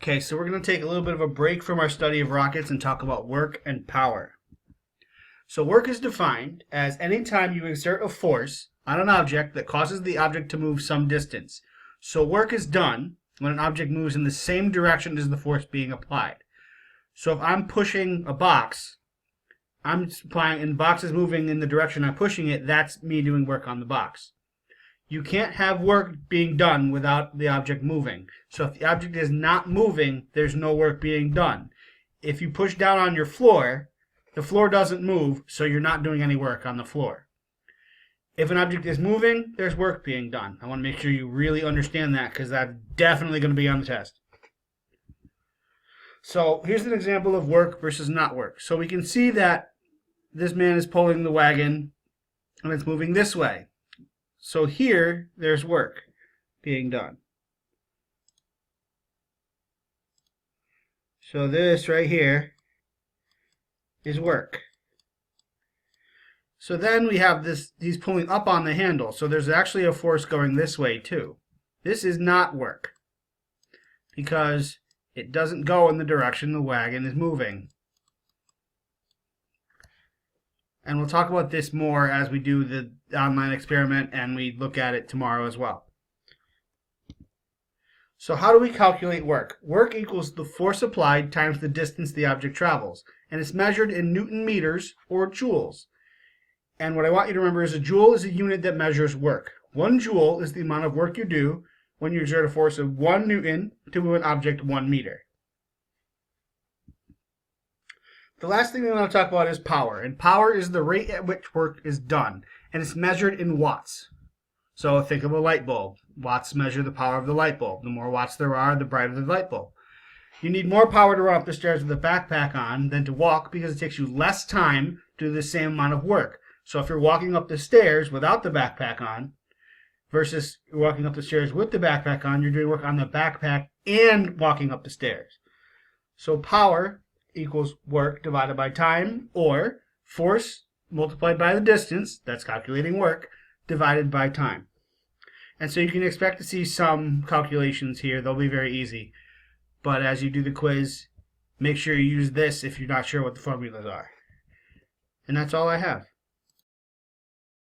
Okay, so we're going to take a little bit of a break from our study of rockets and talk about work and power. So work is defined as any time you exert a force on an object that causes the object to move some distance. So work is done when an object moves in the same direction as the force being applied. So if I'm pushing a box, I'm applying, and the box is moving in the direction I'm pushing it, that's me doing work on the box. You can't have work being done without the object moving. So if the object is not moving, there's no work being done. If you push down on your floor, the floor doesn't move, so you're not doing any work on the floor. If an object is moving, there's work being done. I want to make sure you really understand that because that's definitely going to be on the test. So here's an example of work versus not work. So we can see that this man is pulling the wagon and it's moving this way. So here, there's work being done. So this right here is work. So then we have this, he's pulling up on the handle. So there's actually a force going this way too. This is not work because it doesn't go in the direction the wagon is moving. And we'll talk about this more as we do the online experiment and we look at it tomorrow as well. So how do we calculate work? Work equals the force applied times the distance the object travels. And it's measured in Newton meters or joules. And what I want you to remember is a joule is a unit that measures work. 1 joule is the amount of work you do when you exert a force of 1 Newton to move an object 1 meter. The last thing we want to talk about is power. And power is the rate at which work is done. And it's measured in watts. So think of a light bulb. Watts measure the power of the light bulb. The more watts there are, the brighter the light bulb. You need more power to run up the stairs with a backpack on than to walk because it takes you less time to do the same amount of work. So if you're walking up the stairs without the backpack on versus walking up the stairs with the backpack on, you're doing work on the backpack and walking up the stairs. So power equals work divided by time, or force multiplied by the distance, that's calculating work, divided by time. And so you can expect to see some calculations here. They'll be very easy. But as you do the quiz, make sure you use this if you're not sure what the formulas are. And that's all I have.